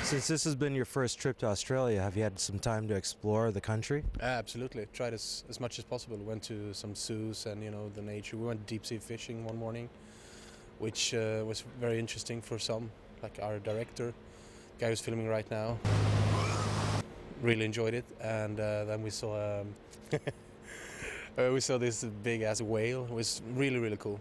Since this has been your first trip to Australia, have you had some time to explore the country? Absolutely. Tried as much as possible. Went to some zoos and, the nature. We went deep sea fishing one morning, which was very interesting for some, like our director, guy who's filming right now. Really enjoyed it. And then we saw this big ass whale. It was really, really cool.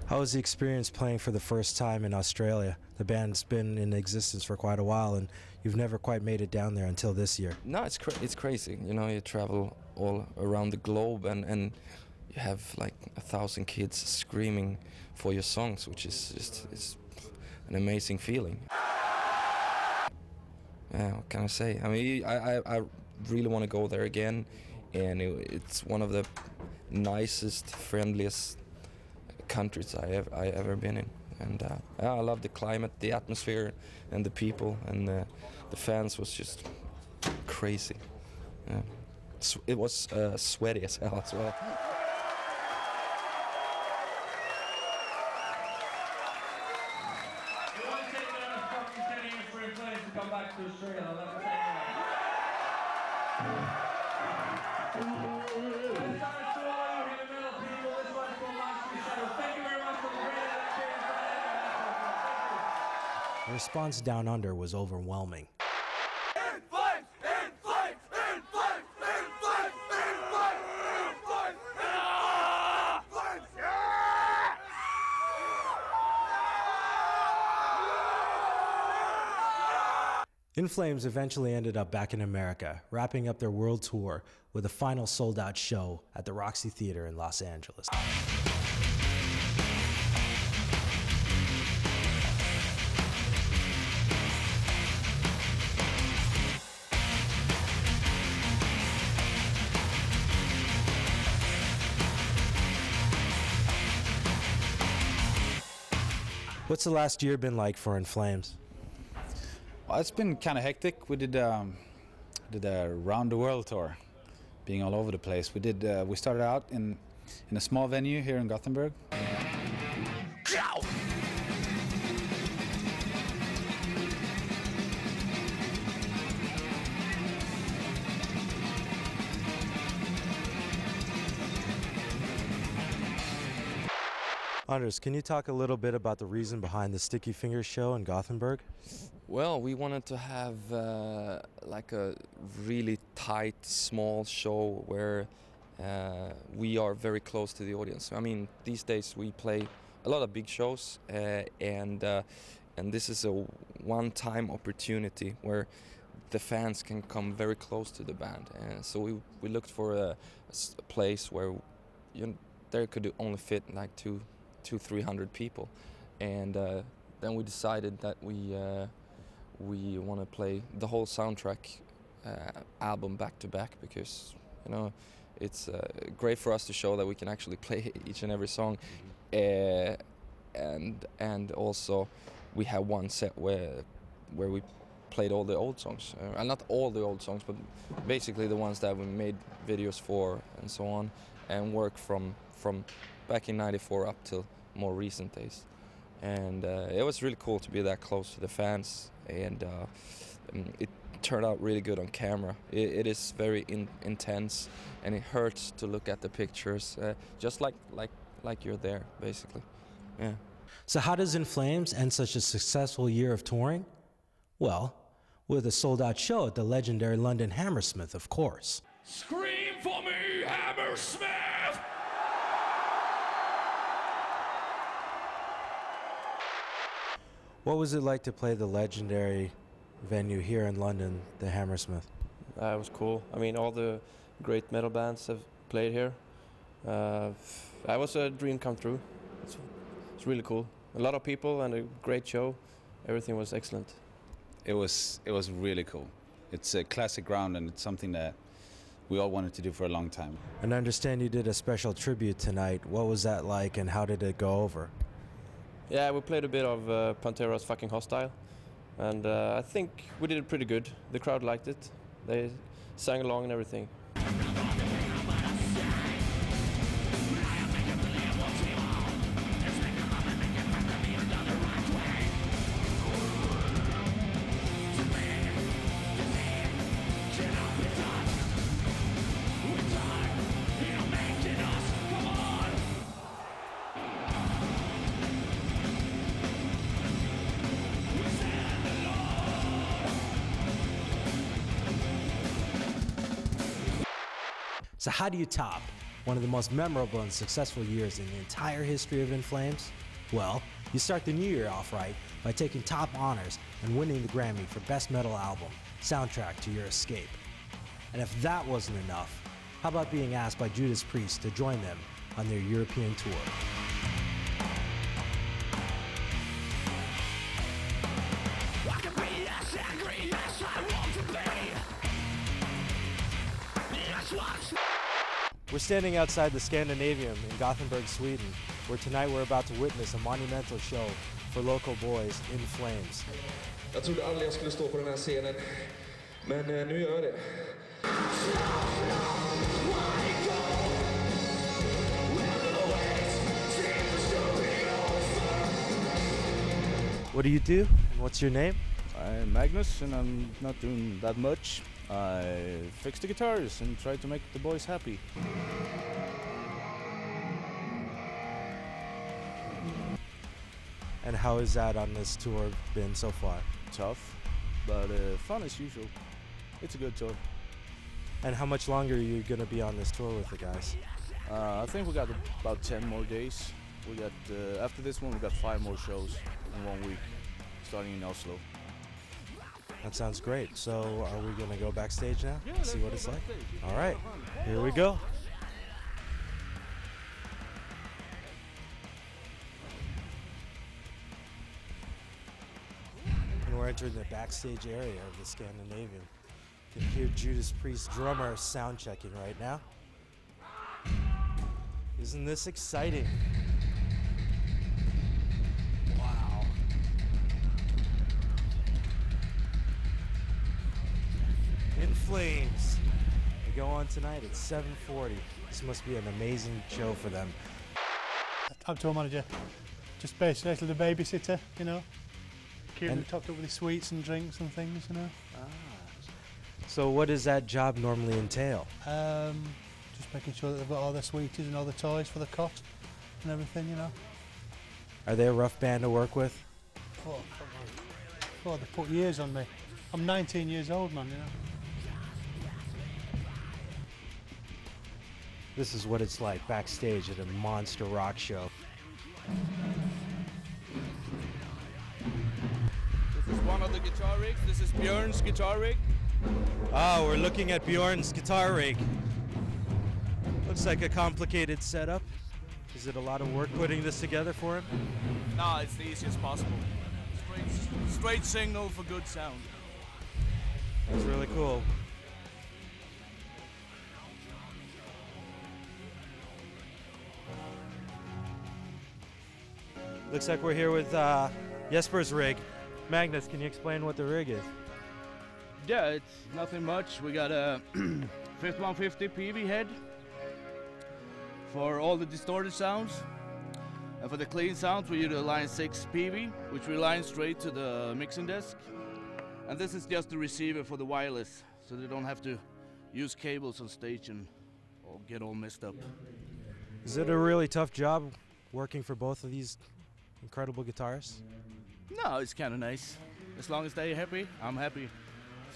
How was the experience playing for the first time in Australia? The band's been in existence for quite a while, and you've never quite made it down there until this year. No, it's crazy. You travel all around the globe, and you have like 1,000 kids screaming for your songs, which is just an amazing feeling. Yeah, what can I say? I mean, I really want to go there again, and it's one of the nicest, friendliest countries I ever been in, and I love the climate, the atmosphere, and the people, and the fans was just crazy. Yeah. It was sweaty as hell as well. We want to take a fucking 10 years for In Flames to come back to Australia. Let me The response down under was overwhelming. In flames! In flames! In flames! In flames! In flames! In flames! In flames! In Flames eventually ended up back in America, wrapping up their world tour with a final sold-out show at the Roxy Theater in Los Angeles. What's the last year been like for In Flames? Well, it's been kind of hectic. We did a round the world tour, being all over the place. We started out in a small venue here in Gothenburg. Anders, can you talk a little bit about the reason behind the Sticky Fingers show in Gothenburg? Well, we wanted to have like a really tight, small show where we are very close to the audience. I mean, these days we play a lot of big shows, and this is a one-time opportunity where the fans can come very close to the band. So we looked for a place where there could only fit like 200-300 people, and then we decided that we want to play the whole soundtrack album back to back, because it's great for us to show that we can actually play each and every song, and also we have one set where we played all the old songs, and not all the old songs, but basically the ones that we made videos for and so on, and work from back in '94 up till more recent days. And it was really cool to be that close to the fans, and it turned out really good on camera. It is very intense, and it hurts to look at the pictures, just like you're there, basically. Yeah. So how does In Flames end such a successful year of touring? Well, with a sold-out show at the legendary London Hammersmith, of course. Scream for me, Hammersmith! What was it like to play the legendary venue here in London, the Hammersmith? It was cool. I mean, all the great metal bands have played here. It was a dream come true. It's really cool. A lot of people and a great show. Everything was excellent. It was really cool. It's a classic ground, and it's something that we all wanted to do for a long time. And I understand you did a special tribute tonight. What was that like, and how did it go over? Yeah, we played a bit of Pantera's Fucking Hostile, and I think we did it pretty good. The crowd liked it. They sang along and everything. So how do you top one of the most memorable and successful years in the entire history of In Flames? Well, you start the new year off right by taking top honors and winning the Grammy for Best Metal Album, soundtrack to your escape. And if that wasn't enough, how about being asked by Judas Priest to join them on their European tour? We're standing outside the Scandinavium in Gothenburg, Sweden, where tonight we're about to witness a monumental show for local boys, In Flames. Jag trodde aldrig jag skulle stå på den här scenen, men nu gör jag det. What do you do, and what's your name? I'm Magnus, and I'm not doing that much. I fix the guitars and try to make the boys happy. And how is that on this tour been so far? Tough, but fun as usual. It's a good tour. And how much longer are you going to be on this tour with the guys? I think we got about 10 more days. We got after this one, we got 5 more shows in 1 week, starting in Oslo. That sounds great. So are we going to go backstage now? Yeah, See what it's like? backstage. All right, here we go. And we're entering the backstage area of the Scandinavian. You can hear Judas Priest drummer sound checking right now. Isn't this exciting? Wow. In Flames. They go on tonight at 7:40. This must be an amazing show for them. I'm tour manager, just basically the babysitter, you know. Keeping And- them topped up with the sweets and drinks and things, you know. So what does that job normally entail? Just making sure that they've got all their sweeties and all the toys for the cot and everything, you know. Are they a rough band to work with? Oh, they put years on me. I'm 19 years old, man, you know. This is what it's like backstage at a monster rock show. This is one of the guitar rigs. This is Björn's guitar rig. Oh, we're looking at Bjorn's guitar rig. Looks like a complicated setup. Is it a lot of work putting this together for him? No, it's the easiest possible. Straight signal for good sound. That's really cool. Looks like we're here with Jesper's rig. Magnus, can you explain what the rig is? Yeah, it's nothing much. We got a 5150 PV head for all the distorted sounds. And for the clean sounds, we use a line 6 PV, which we line straight to the mixing desk. And this is just the receiver for the wireless, so they don't have to use cables on stage and or get all messed up. Is it a really tough job working for both of these incredible guitarists? No, it's kind of nice. As long as they're happy, I'm happy.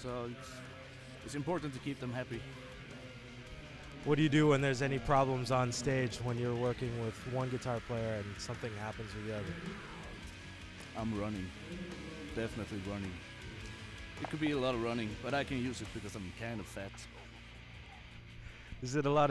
So it's important to keep them happy. What do you do when there's any problems on stage when you're working with one guitar player and something happens with the other? I'm running, definitely running. It could be a lot of running, but I can use it because I'm kind of fat. Is it a lot of